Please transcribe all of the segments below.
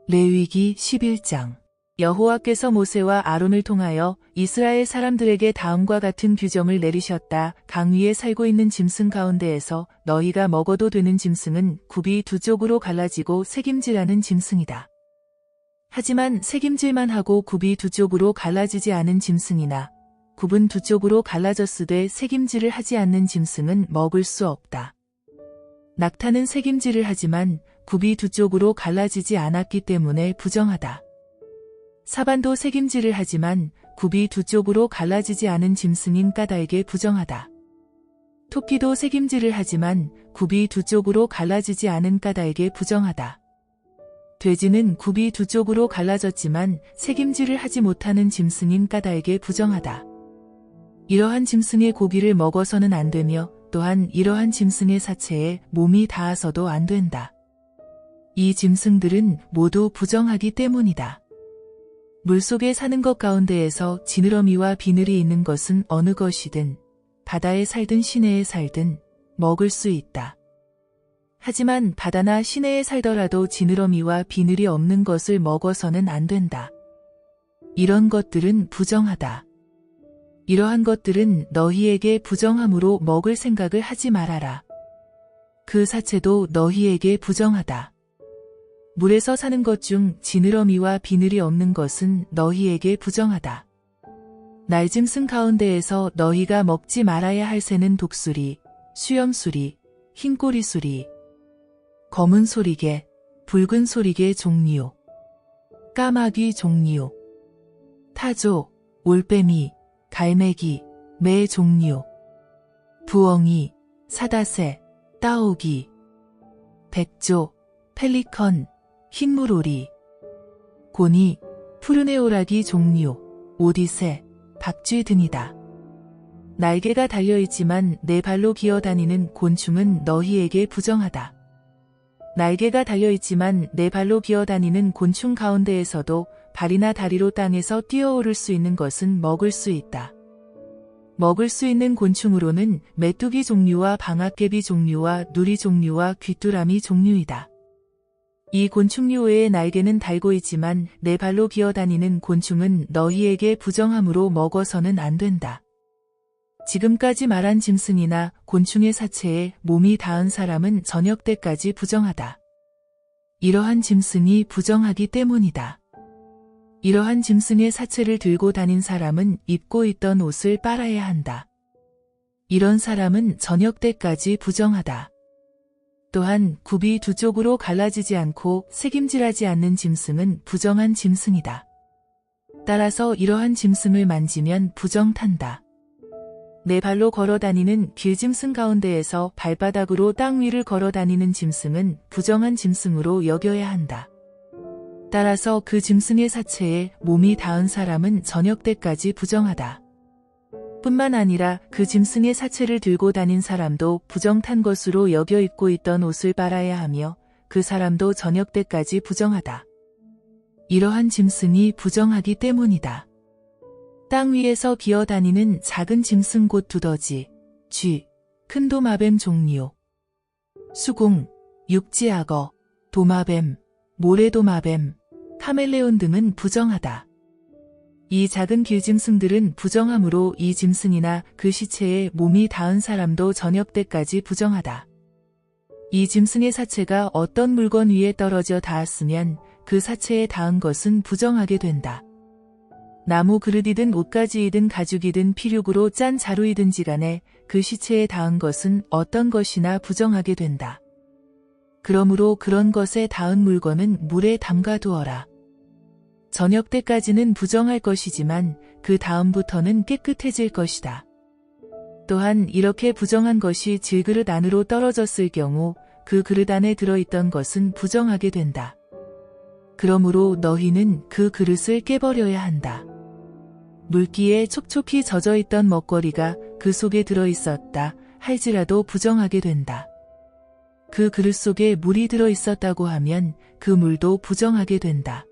레위기 11장. 여호와께서 모세와 아론을 통하여 이스라엘 사람들에게 다음과 같은 규정을 내리셨다. 강 위에 살고 있는 짐승 가운데에서 너희가 먹어도 되는 짐승은 굽이 두 쪽으로 갈라지고 새김질하는 짐승이다. 하지만 새김질만 하고 굽이 두 쪽으로 갈라지지 않은 짐승이나 굽은 두 쪽으로 갈라졌으되 새김질을 하지 않는 짐승은 먹을 수 없다. 낙타는 새김질을 하지만 굽이 두 쪽으로 갈라지지 않았기 때문에 부정하다. 사반도 새김질을 하지만 굽이 두 쪽으로 갈라지지 않은 짐승인 까닭에 부정하다. 토끼도 새김질을 하지만 굽이 두 쪽으로 갈라지지 않은 까닭에 부정하다. 돼지는 굽이 두 쪽으로 갈라졌지만 새김질을 하지 못하는 짐승인 까닭에 부정하다. 이러한 짐승의 고기를 먹어서는 안 되며 또한 이러한 짐승의 사체에 몸이 닿아서도 안 된다. 이 짐승들은 모두 부정하기 때문이다. 물속에 사는 것 가운데에서 지느러미와 비늘이 있는 것은 어느 것이든 바다에 살든 시내에 살든 먹을 수 있다. 하지만 바다나 시내에 살더라도 지느러미와 비늘이 없는 것을 먹어서는 안 된다. 이런 것들은 부정하다. 이러한 것들은 너희에게 부정함으로 먹을 생각을 하지 말아라. 그 사체도 너희에게 부정하다. 물에서 사는 것 중 지느러미와 비늘이 없는 것은 너희에게 부정하다. 날짐승 가운데에서 너희가 먹지 말아야 할 새는 독수리, 수염수리, 흰꼬리수리, 검은 소리개, 붉은 소리개 종류, 까마귀 종류, 타조, 올빼미, 갈매기, 매 종류, 부엉이, 사다새, 따오기, 백조, 펠리컨, 흰물오리, 고니, 푸르네오라기 종류, 오디새, 박쥐 등이다. 날개가 달려있지만 네 발로 기어다니는 곤충은 너희에게 부정하다. 날개가 달려있지만 네 발로 기어다니는 곤충 가운데에서도 발이나 다리로 땅에서 뛰어오를 수 있는 것은 먹을 수 있다. 먹을 수 있는 곤충으로는 메뚜기 종류와 방앗개비 종류와 누리 종류와 귀뚜라미 종류이다. 이 곤충류 외에 날개는 달고 있지만 네 발로 기어다니는 곤충은 너희에게 부정함으로 먹어서는 안 된다. 지금까지 말한 짐승이나 곤충의 사체에 몸이 닿은 사람은 저녁 때까지 부정하다. 이러한 짐승이 부정하기 때문이다. 이러한 짐승의 사체를 들고 다닌 사람은 입고 있던 옷을 빨아야 한다. 이런 사람은 저녁 때까지 부정하다. 또한 굽이 두 쪽으로 갈라지지 않고 새김질하지 않는 짐승은 부정한 짐승이다. 따라서 이러한 짐승을 만지면 부정탄다. 네 발로 걸어다니는 길짐승 가운데에서 발바닥으로 땅 위를 걸어다니는 짐승은 부정한 짐승으로 여겨야 한다. 따라서 그 짐승의 사체에 몸이 닿은 사람은 저녁 때까지 부정하다. 뿐만 아니라 그 짐승의 사체를 들고 다닌 사람도 부정탄 것으로 여겨 입고 있던 옷을 빨아야 하며 그 사람도 저녁 때까지 부정하다. 이러한 짐승이 부정하기 때문이다. 땅 위에서 기어다니는 작은 짐승 곧 두더지, 쥐, 큰 도마뱀 종류, 수공, 육지악어, 도마뱀, 모래도마뱀, 카멜레온 등은 부정하다. 이 작은 길짐승들은 부정함으로 이 짐승이나 그 시체에 몸이 닿은 사람도 저녁 때까지 부정하다. 이 짐승의 사체가 어떤 물건 위에 떨어져 닿았으면 그 사체에 닿은 것은 부정하게 된다. 나무 그릇이든 옷가지이든 가죽이든 피륙으로 짠 자루이든지 간에 그 시체에 닿은 것은 어떤 것이나 부정하게 된다. 그러므로 그런 것에 닿은 물건은 물에 담가 두어라. 저녁 때까지는 부정할 것이지만 그 다음부터는 깨끗해질 것이다. 또한 이렇게 부정한 것이 질그릇 안으로 떨어졌을 경우 그 그릇 안에 들어있던 것은 부정하게 된다. 그러므로 너희는 그 그릇을 깨버려야 한다. 물기에 촉촉히 젖어있던 먹거리가 그 속에 들어있었다 할지라도 부정하게 된다. 그 그릇 속에 물이 들어있었다고 하면 그 물도 부정하게 된다.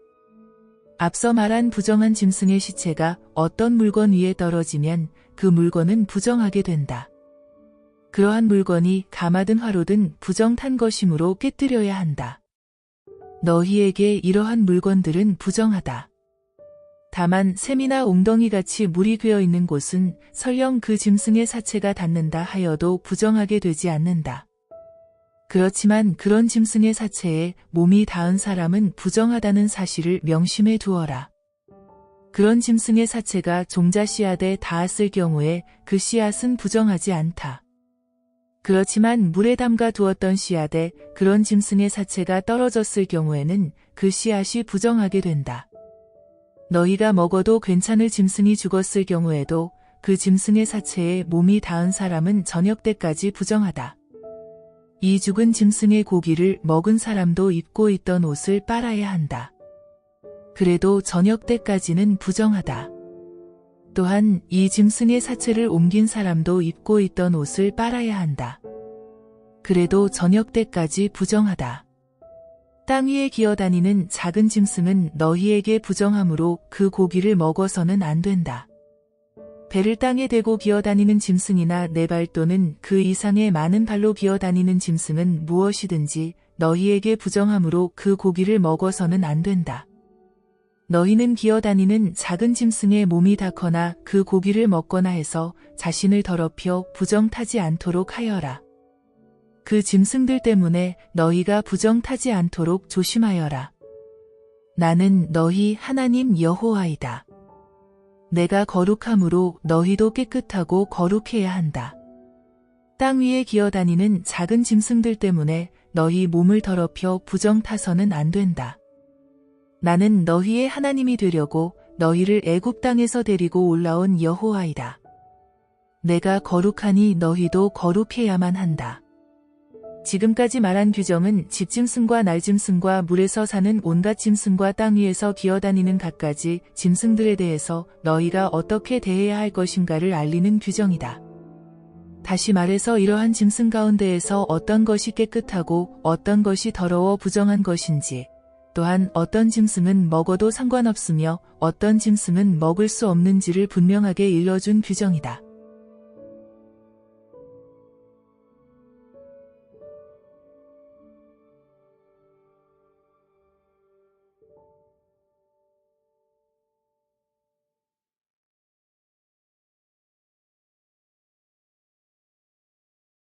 앞서 말한 부정한 짐승의 시체가 어떤 물건 위에 떨어지면 그 물건은 부정하게 된다. 그러한 물건이 가마든 화로든 부정탄 것이므로 깨뜨려야 한다. 너희에게 이러한 물건들은 부정하다. 다만 샘이나 웅덩이같이 물이 괴어 있는 곳은 설령 그 짐승의 사체가 닿는다 하여도 부정하게 되지 않는다. 그렇지만 그런 짐승의 사체에 몸이 닿은 사람은 부정하다는 사실을 명심해 두어라. 그런 짐승의 사체가 종자 씨앗에 닿았을 경우에 그 씨앗은 부정하지 않다. 그렇지만 물에 담가 두었던 씨앗에 그런 짐승의 사체가 떨어졌을 경우에는 그 씨앗이 부정하게 된다. 너희가 먹어도 괜찮을 짐승이 죽었을 경우에도 그 짐승의 사체에 몸이 닿은 사람은 저녁 때까지 부정하다. 이 죽은 짐승의 고기를 먹은 사람도 입고 있던 옷을 빨아야 한다. 그래도 저녁 때까지는 부정하다. 또한 이 짐승의 사체를 옮긴 사람도 입고 있던 옷을 빨아야 한다. 그래도 저녁 때까지 부정하다. 땅 위에 기어다니는 작은 짐승은 너희에게 부정하므로 그 고기를 먹어서는 안 된다. 배를 땅에 대고 기어다니는 짐승이나 네 발 또는 그 이상의 많은 발로 기어다니는 짐승은 무엇이든지 너희에게 부정하므로 그 고기를 먹어서는 안 된다. 너희는 기어다니는 작은 짐승의 몸이 닿거나 그 고기를 먹거나 해서 자신을 더럽혀 부정타지 않도록 하여라. 그 짐승들 때문에 너희가 부정타지 않도록 조심하여라. 나는 너희 하나님 여호와이다. 내가 거룩함으로 너희도 깨끗하고 거룩해야 한다. 땅 위에 기어다니는 작은 짐승들 때문에 너희 몸을 더럽혀 부정타서는 안 된다. 나는 너희의 하나님이 되려고 너희를 애굽 땅에서 데리고 올라온 여호와이다. 내가 거룩하니 너희도 거룩해야만 한다. 지금까지 말한 규정은 집짐승과 날짐승과 물에서 사는 온갖 짐승과 땅 위에서 기어다니는 갖가지 짐승들에 대해서 너희가 어떻게 대해야 할 것인가를 알리는 규정이다. 다시 말해서 이러한 짐승 가운데에서 어떤 것이 깨끗하고 어떤 것이 더러워 부정한 것인지, 또한 어떤 짐승은 먹어도 상관없으며 어떤 짐승은 먹을 수 없는지를 분명하게 일러준 규정이다.